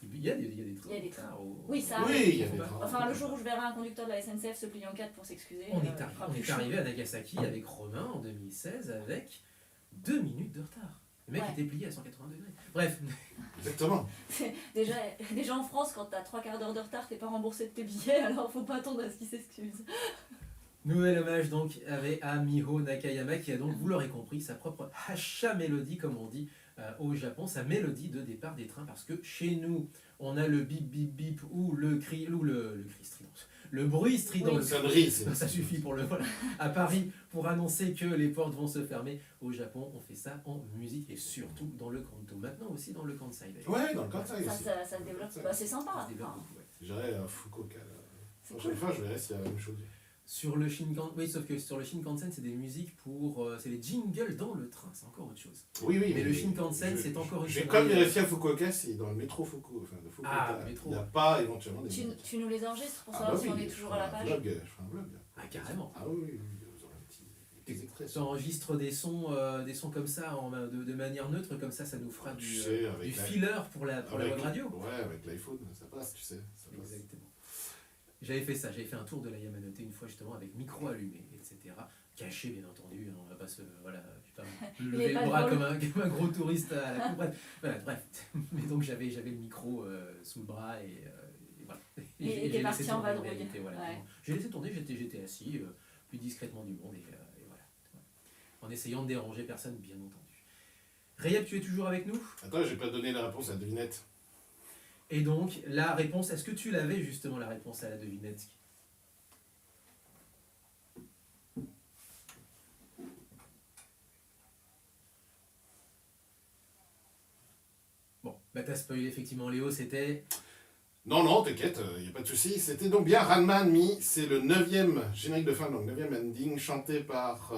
Il y a des trains. Il y a des trains. au- Oui, ça Oui, arrive. il y a des trains. Enfin, le jour où je verrai un conducteur de la SNCF se plier en quatre pour s'excuser, On il est, fera on plus est chaud. arrivé à Nagasaki avec Romain en 2016 avec 2 minutes de retard. Le mec Ouais. était plié à 180 degrés. Bref, Exactement. Déjà en France, quand t'as 3/4 d'heure de retard, t'es pas remboursé de tes billets, alors faut pas attendre à ce qu'ils s'excusent. nouvel hommage donc à Miho Nakayama qui a donc, vous l'aurez compris, sa propre hacha mélodie comme on dit au Japon, sa mélodie de départ des trains parce que chez nous on a le bip bip bip ou le cri strident, le bruit strident, Oui. le Sonnerie, c'est. ça suffit pour le voilà. À Paris pour annoncer que les portes vont se fermer. Au Japon on fait ça en musique et surtout dans le kanto, maintenant aussi dans le kansai d'ailleurs. Ouais, dans le Kansai Ça, aussi. ça se développe, bah, c'est Ça sympa. se développe Enfin, beaucoup, ouais. J'irai à Fukuoka. c'est Prochaine cool. fois, je verrai s'il y a la même chose. Sur le Shinkansen, oui, sauf que sur le Shinkansen, c'est des musiques pour. C'est les jingles dans le train, c'est encore autre chose. Oui, oui. Mais le Shinkansen, c'est encore une J'ai sonnerie. comme vérifié à Fukuoka si dans le métro de Fukuoka, Ah, le métro. il n'y a pas éventuellement des Tu, musiques. tu nous les enregistres pour Ah savoir bah si oui, on est toujours à la page. Je ferai un vlog. Ah, carrément. Ah oui, oui, vous aurez des petits extraits. Tu enregistres des sons comme ça de manière neutre, comme ça nous fera Tu du, sais, avec du la- filler pour la web radio. Ouais, avec l'iPhone, ça passe, tu sais. Ça passe. Exactement. J'avais fait ça, j'avais fait un tour de la Yamanote une fois justement avec micro allumé, etc. Caché bien entendu, hein, on va pas se. Voilà, je vais pas me lever pas le bras drôle. comme un gros touriste à la cour. Bref. Mais donc j'avais le micro sous le bras et voilà. Et j'ai t'es laissé parti en tourner en vadrouille. réalité, voilà. Ouais. J'ai laissé tourner, j'étais assis plus discrètement du monde et voilà. En essayant de déranger personne, bien entendu. Rayab, tu es toujours avec nous? Attends, j'ai pas donné la réponse à la devinette. Et donc, la réponse, est-ce que tu l'avais justement la réponse à la devinette? Bon, bah t'as spoilé effectivement Léo, c'était... Non, non, t'inquiète, il n'y a pas de souci. C'était donc bien Ranma Mi, c'est le 9e générique de fin, donc 9e ending, chanté par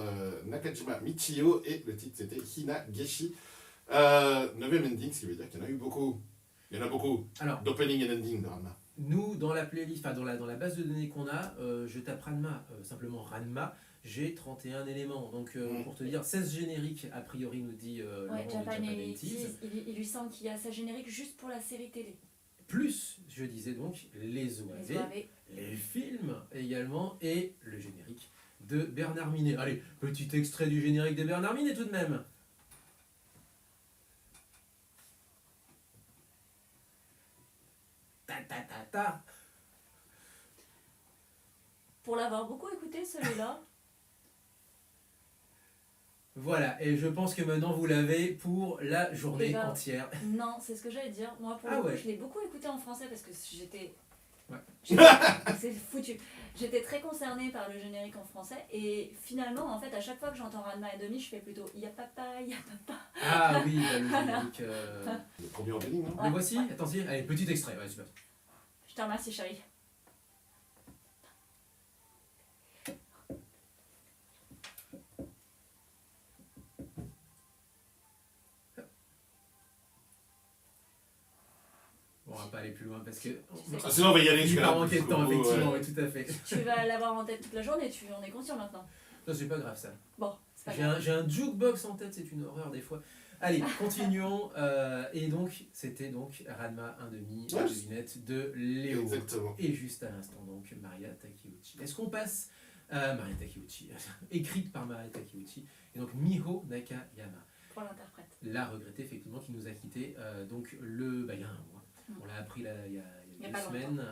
Nakajima Michio, et le titre c'était Hina Geshi. 9e ending, ce qui veut dire qu'il y en a eu beaucoup. Il y en a beaucoup Alors, d'opening et ending de Ranma. nous, dans la playlist, enfin dans la base de données qu'on a, je tape Ranma, simplement Ranma, j'ai 31 éléments. Donc, pour te dire, 16 génériques, a priori, nous dit Ouais, Laurent de Japan Japan 80s, 80s. il lui semble qu'il y a sa générique juste pour la série télé. Plus, je disais donc, les Les OAV, OAV. les films également, et le générique de Bernard Minet. Allez, petit extrait du générique de Bernard Minet tout de même. Ta ta ta ta. Pour l'avoir beaucoup écouté, celui-là, Voilà, et je pense que maintenant vous l'avez pour la journée Eh ben, entière. non, c'est ce que j'allais dire. Moi, pour Ah le coup, ouais. je l'ai beaucoup écouté en français parce que j'étais. Ouais. C'est foutu. J'étais très concernée par le générique en français et finalement, en fait, à chaque fois que j'entends Ranma et demi, je fais plutôt ya papa, ya papa. Ah oui, bah, le générique. Le premier opening, non Le Ouais. voici, attention, allez, petit extrait, ouais, super. Je te remercie, chérie. Bon, on va pas aller plus loin parce que. Ah, sinon, on va y aller Il jusqu'à part la en quête de temps, ouais. effectivement, oui, tout à fait. Tu vas l'avoir en tête toute la journée, tu en es conscient maintenant. Ça, c'est pas grave ça. Bon, c'est pas J'ai grave. j'ai un jukebox en tête, c'est une horreur des fois. Allez, continuons. Et donc, c'était donc Ranma 1,5, la Ouais. devinette de Léo. Exactement. Et juste à l'instant, donc, Maria Takeuchi. Est-ce qu'on passe à Maria Takeuchi, écrite par Maria Takeuchi, et donc Miho Nakayama, Pour l'interprète. la regrettée, effectivement, qui nous a quittés donc, il y a un mois. On l'a appris là, il y Il y a a deux pas semaines,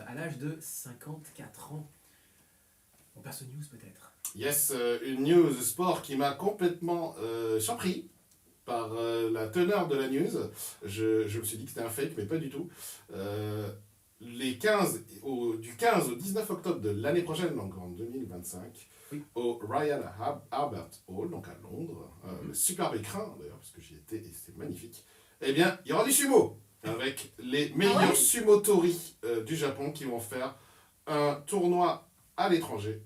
à l'âge de 54 ans. On passe aux news peut-être. Yes, une news sport qui m'a complètement surpris par la teneur de la news. Je me suis dit que c'était un fake, mais pas du tout. Du 15 au 19 octobre de l'année prochaine, donc en 2025, Oui. au Royal Albert Hall, donc à Londres, le superbe écran d'ailleurs, parce que j'y étais et c'était magnifique, eh bien, il y aura du sumo avec les meilleurs ouais sumotori du Japon qui vont faire un tournoi à l'étranger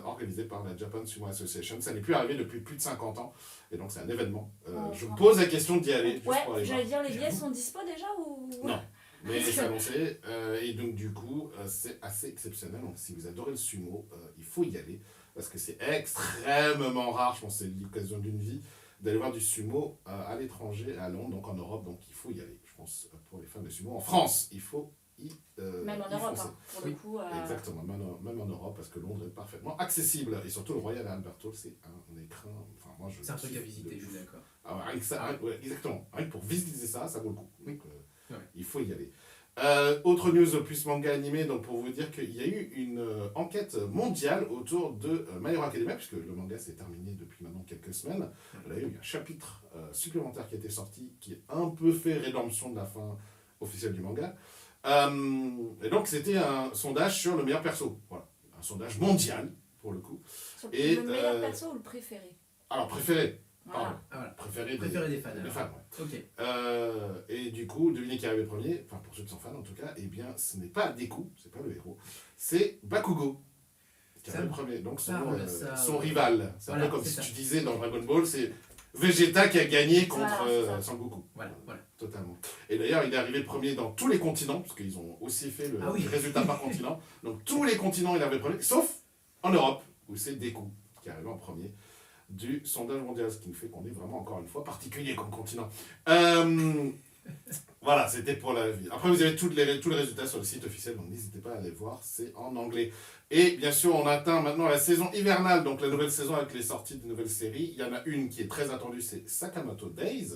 organisé par la Japan Sumo Association. Ça n'est plus arrivé depuis plus de 50 ans et donc c'est un événement. Je me pose la question d'y aller juste pour Ouais, aller voir. j'allais dire, les billets sont dispo déjà ou. Non, mais c'est annoncé et donc du coup c'est assez exceptionnel. Donc si vous adorez le sumo, il faut y aller. parce que c'est extrêmement rare, je pense que c'est l'occasion d'une vie, d'aller voir du sumo à l'étranger, à Londres, donc en Europe, donc il faut y aller. Je pense pour les fans de sumo en France, il faut Même en y Europe, foncer. hein, pour le coup. Exactement, même en Europe, parce que Londres est parfaitement accessible. Et surtout, le Royal Albert Hall, c'est un écrin. Enfin, moi, C'est un truc à visiter, je suis d'accord. Ah, rien que ça, ouais, exactement. Rien que pour visiter ça, ça vaut le coup. Donc, Ouais. il faut y aller. Autre news plus manga animé, donc pour vous dire qu'il y a eu une enquête mondiale autour de My Hero Academia, puisque le manga s'est terminé depuis maintenant quelques semaines. Là, il y a eu un chapitre supplémentaire qui a été sorti, qui est un peu fait rédemption de la fin officielle du manga. Et donc, c'était un sondage sur le meilleur perso. Voilà. Un sondage mondial, pour le coup. Sur Et, le meilleur perso ou le préféré? Alors, préféré. Voilà. Ah, voilà. Préféré Des fans. des alors. fans, ouais. Ok. Et du coup, devinez qui est arrivé premier, enfin pour ceux qui sont fans en tout cas, eh bien ce n'est pas Deku, c'est pas le héros, c'est Bakugo qui est Ça arrivé premier, donc ça, son rival. C'est voilà, un peu comme c'est si ça. tu disais dans Dragon Ball, c'est Vegeta qui a gagné contre Voilà, c'est ça. Sangoku. Voilà. Totalement. Et d'ailleurs, il est arrivé premier dans tous les continents, parce qu'ils ont aussi fait le Ah oui. résultat par continent. Donc tous les continents, il est arrivé premier, sauf en Europe, où c'est Deku qui est arrivé en premier du sondage mondial, ce qui nous fait qu'on est vraiment, encore une fois, particulier comme continent. Voilà, c'était pour la vie. Après, vous avez tous les résultats sur le site officiel, donc n'hésitez pas à aller voir, c'est en anglais. Et bien sûr, on atteint maintenant la saison hivernale, donc la nouvelle saison avec les sorties de nouvelles séries. Il y en a une qui est très attendue, c'est Sakamoto Days,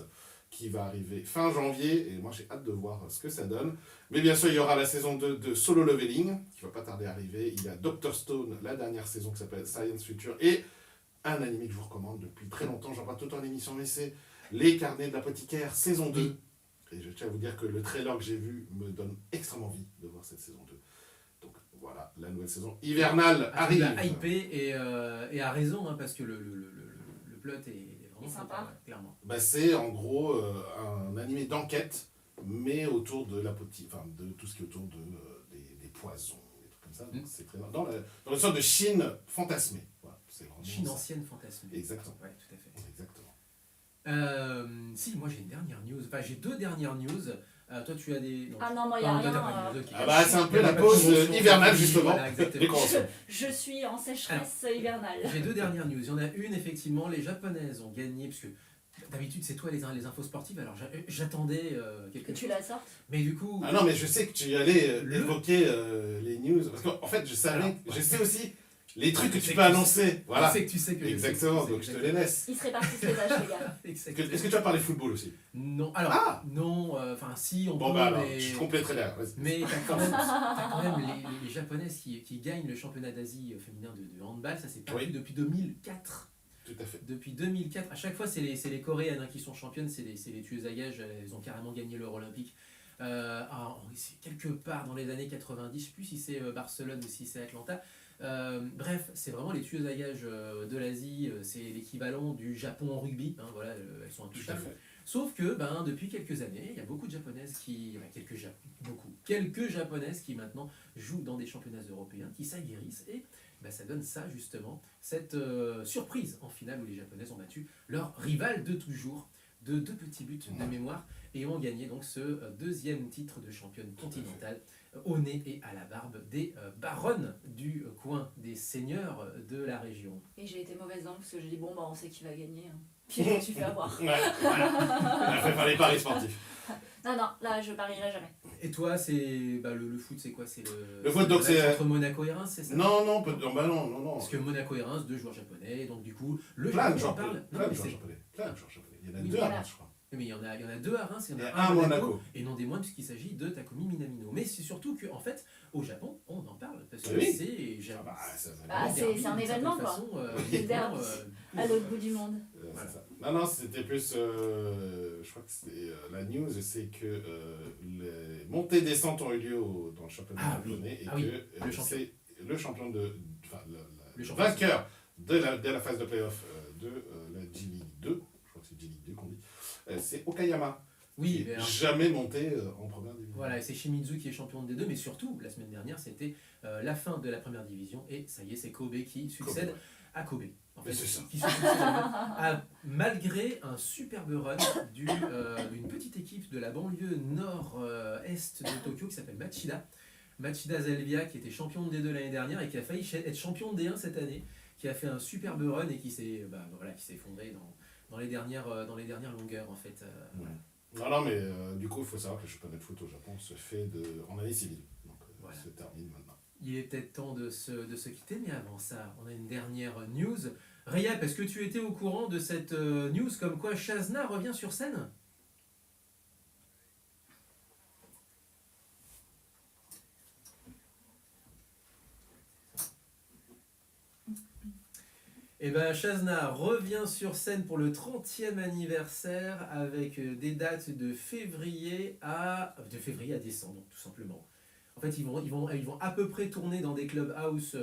qui va arriver fin janvier, et moi j'ai hâte de voir ce que ça donne. Mais bien sûr, il y aura la saison 2 de Solo Leveling, qui va pas tarder à arriver. Il y a Dr. Stone, la dernière saison qui s'appelle Science Future, et un animé que je vous recommande depuis très longtemps, j'en parle tout le temps en émission, mais c'est Les Carnets de l'Apothicaire, saison 2. Et je tiens à vous dire que le trailer que j'ai vu me donne extrêmement envie de voir cette saison 2. Donc voilà, la nouvelle saison hivernale Ah, tu arrive. l'as hypé et a raison, hein, parce que le plot est vraiment Et sympa. ouais, clairement. Bah, c'est en gros un animé d'enquête, mais autour de enfin, de tout ce qui est autour des poisons, des trucs comme ça. Donc, c'est très dans une sorte de Chine fantasmée. Voilà, c'est vraiment Chine ça. ancienne fantasmée. Exactement. Ouais, tout à fait. Exactement. Si, moi j'ai une dernière news. Enfin, j'ai deux dernières news. Toi, tu as des. Ah non, moi, il y a toi, rien, t'as pas de news, ok. Ah bah, c'est un peu Il y a la pas de pause convention, hivernale, oui, justement. voilà, exactement. Les conventions. Je suis en sécheresse hivernale. J'ai deux dernières news. Il y en a une, effectivement, les japonaises ont gagné, parce que d'habitude c'est toi les infos sportives, alors j'attendais quelque Que chose. tu la sortes. Mais du coup, Ah non, mais je sais que tu allais Le- évoquer les news. Parce qu'en fait, je savais, Alors, je sais aussi les trucs que Je sais tu que peux tu annoncer. Voilà. je sais que tu sais que Exactement, je sais donc je te les laisse. Ils se répartissent les tâches, les gars. Exactement. Est-ce que tu vas parler football aussi? Non, alors, Ah non, enfin si, on Bon peut, bah alors, mais... je compléterai là. Vas-y. Mais t'as quand même les japonaises qui gagnent le championnat d'Asie féminin de handball, ça s'est pas Oui. vu depuis 2004. Tout à fait. Depuis 2004, à chaque fois c'est les Coréennes qui sont championnes, c'est les tueuses à gages, elles ont carrément gagné l'or olympique. C'est quelque part dans les années 90, je sais plus si c'est Barcelone ou si c'est Atlanta. Bref, c'est vraiment les tueuses à gages de l'Asie, c'est l'équivalent du Japon en rugby, hein, voilà, elles sont Tout à intouchables. fait. Sauf que depuis quelques années, il y a beaucoup de japonaises quelques japonaises qui maintenant jouent dans des championnats européens, qui s'aguerrissent et ça donne ça justement, cette surprise en finale où les japonaises ont battu leur rival de toujours de 2 petits buts de mémoire et ont gagné donc ce deuxième titre de championne continentale au nez et à la barbe des baronnes du coin, des seigneurs de la région. Et j'ai été mauvaise langue parce que j'ai dit bon bah on sait qui va gagner. Hein. Puis je me suis fait avoir. Ouais, voilà. On a fait faire les paris sportifs. Non, là je parierai jamais. Et toi, c'est le foot, c'est quoi? C'est Le foot, donc, match c'est- entre Monaco et Reims, c'est ça? Non, non, non. Parce que Monaco et Reims, 2 joueurs japonais, donc du coup, le Plein de Japon en joueurs parle. japonais. Non, Plein de mais joueurs c'est- japonais. Plein de joueurs japonais. Il y en a Oui, deux voilà. à je crois. mais il y en a 2 à Reims, il y en Et a un un à Monaco, Monaco. et non des moindres puisqu'il s'agit de Takumi Minamino. Mais c'est surtout qu'en fait, au Japon, on en parle, parce que Oui. c'est Ah bah, ça, Ah, c'est un d'une certaine événement, quoi. façon, Le évidemment, derby. À l'autre bout du monde. Voilà. C'est ça. Non, c'était plus. Je crois que c'était la news, c'est que les montées-descentes ont eu lieu dans le championnat Ah oui. japonais et Ah oui, que le champion. c'est le champion de. Enfin, Le le champion. vainqueur de la phase de playoff de la G-League 2, je crois que c'est G-League 2 qu'on dit, c'est Okayama. Oui, qui mais est alors, jamais monté en première division. voilà, et c'est Shimizu qui est champion des deux, mais surtout, la semaine dernière, c'était la fin de la première division, et ça y est, c'est Kobe qui succède Kobe, ouais. à Kobe. En Mais c'est ça. qui se succède malgré un superbe run d'une petite équipe de la banlieue nord-est de Tokyo qui s'appelle Machida. Machida Zelvia, qui était champion de D2 l'année dernière et qui a failli être champion de D1 cette année, qui a fait un superbe run et qui s'est voilà, qui s'est effondré dans les dernières longueurs en fait. Voilà. Non, mais du coup, il faut savoir que le championnat de foot au Japon se fait en année civile. Donc, Voilà. se termine maintenant. Il est peut-être temps de se quitter, mais avant ça, on a une dernière news. Rayap, est-ce que tu étais au courant de cette news comme quoi Shazna revient sur scène? Eh ben, Shazna revient sur scène pour le 30e anniversaire avec des dates de février à décembre, tout simplement. En fait, ils vont à peu près tourner dans des clubhouse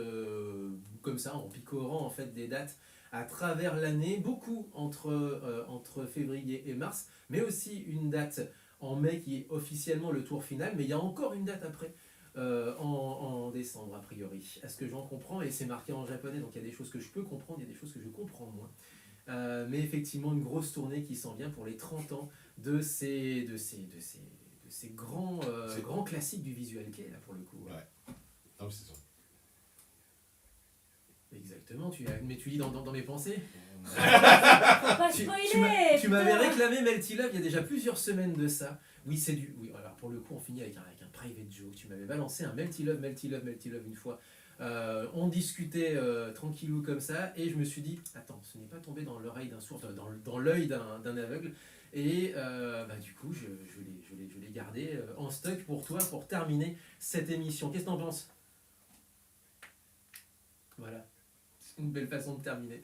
comme ça, en picorant en fait des dates à travers l'année, beaucoup entre février et mars, mais aussi une date en mai qui est officiellement le tour final, mais il y a encore une date après. En décembre a priori, à ce que j'en comprends, et c'est marqué en japonais, donc il y a des choses que je peux comprendre, il y a des choses que je comprends moins. Mais effectivement, une grosse tournée qui s'en vient pour les 30 ans de ces grands classiques du visual kei, là, pour le coup. Ouais. Non, c'est ça. Exactement, mais tu lis dans mes pensées. Faut pas spoiler. Tu m'avais réclamé Melty Love il y a déjà plusieurs semaines de ça. Oui, oui, alors pour le coup, on finit avec un private joke. Tu m'avais balancé un Melty Love une fois. On discutait tranquillou comme ça, et je me suis dit, attends, ce n'est pas tombé dans l'oreille d'un sourd, dans l'œil d'un aveugle. Et du coup, je l'ai gardé en stock pour toi, pour terminer cette émission. Qu'est-ce que t'en penses? Voilà, c'est une belle façon de terminer.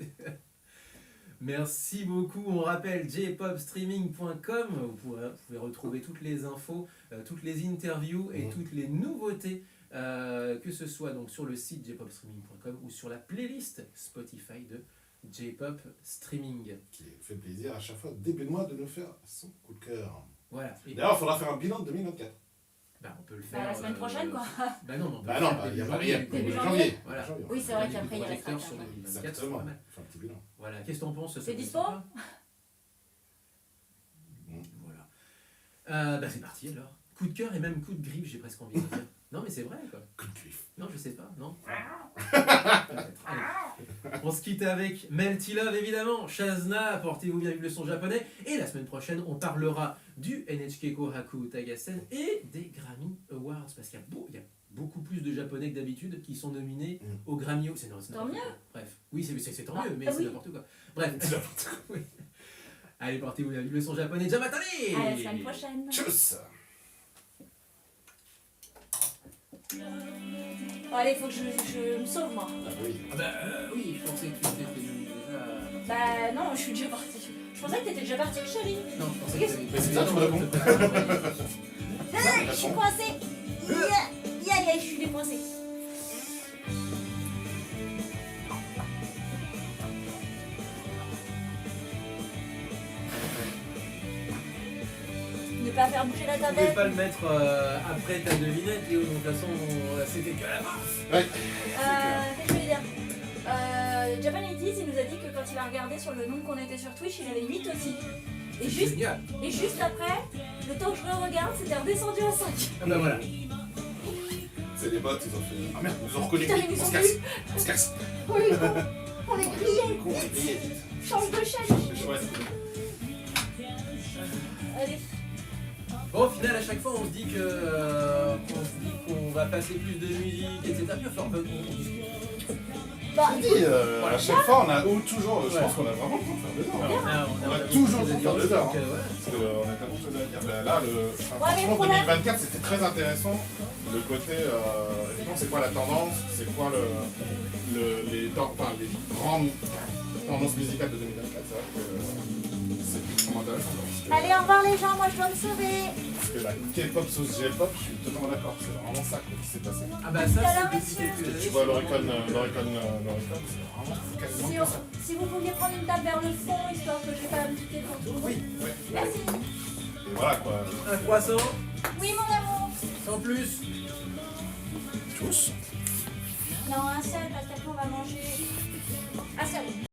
Merci beaucoup. On rappelle jpopstreaming.com. Vous pouvez retrouver toutes les infos, toutes les interviews et toutes les nouveautés, que ce soit donc sur le site jpopstreaming.com ou sur la playlist Spotify de J-Pop Streaming. Qui fait plaisir à chaque fois, début de mois, de nous faire son coup de cœur. Voilà. D'ailleurs, il faudra faire un bilan de 2024. On peut le faire. La semaine prochaine, quoi. Il y a pas Début janvier. Voilà. Oui, c'est vrai qu'après, il y a la projecteur traque, sur hein. 2024, Exactement. c'est pas mal. Faire un petit bilan. Voilà. Qu'est-ce que t'en penses? C'est dispo? Voilà. C'est parti alors. Coup de cœur et même coup de griffe, j'ai presque envie de dire. Non, mais c'est vrai, quoi. Coup de griffe. Non, je sais pas, non. Allez. On se quitte avec Melty Love, évidemment. Shazna, portez-vous bien avec le son japonais. Et la semaine prochaine, on parlera du NHK Kohaku Tagasen et des Grammy Awards. Parce qu'il y a beaucoup plus de japonais que d'habitude qui sont nominés aux Grammy Awards. Tant mieux. Bref, oui, c'est tant mieux, mais c'est oui. n'importe quoi. Bref, oui. Allez, portez-vous bien avec le son japonais. Jamatane! À la semaine prochaine. Tchuss. Bon, allez, faut que je me sauve, moi. Ah oui. Oui, je pensais que tu étais déjà... Bah non, je suis déjà partie. Je pensais que t'étais déjà partie, chérie. Non, je pensais que t'avais... Mais c'est ça, tu me réponds. Je suis coincée. Je suis décoincée. Ne pas faire bouger la Tu pouvais tablette. pas le mettre après ta devinette, Léo, donc de toute façon, c'était que la fin. Ouais. Qu'est-ce que je voulais dire Japan 80s, il nous a dit que quand il a regardé sur le nombre qu'on était sur Twitch, il avait 8 aussi. Et juste après, le temps que je regarde, c'était redescendu à 5. Ah bah voilà. C'est les bots, ils ont fait. Ah merde, ils nous ont reconnu. Putain, ils nous On ont se casse. On se casse. Oh les cons, on est grillés. On est grillés. Change de chaîne. Ouais, Allez. Bon, au final, à chaque fois, on se dit qu'on va passer plus de musique, etc. Puis enfin, on discute. Bah, à chaque fois, on a toujours. Je pense qu'on a vraiment le temps de faire 2 heures. On a toujours le temps de faire 2 heures. Parce qu'on a tellement de choses à dire. Là, franchement, 2024, c'était très intéressant. Le côté, effectivement, c'est quoi la tendance, c'est quoi les grandes tendances musicales de 2024. C'est vrai que c'est extrêmement intéressant. allez, au revoir les gens, moi je dois me sauver. Parce que la K-pop sauce J-pop, je suis totalement d'accord. C'est vraiment ça qui s'est passé. Ah bah ça, c'est depuis quelques Tu années. vois l'Oricon, c'est vraiment quasiment ça. Si vous pouviez prendre une table vers le fond, histoire que j'ai pas à me quitter pour tout. Oui, oui. Merci. Et voilà quoi. Un croissant, Oui, mon amour. sans plus. Tous. Non, un seul, parce qu'après on va manger. Un seul.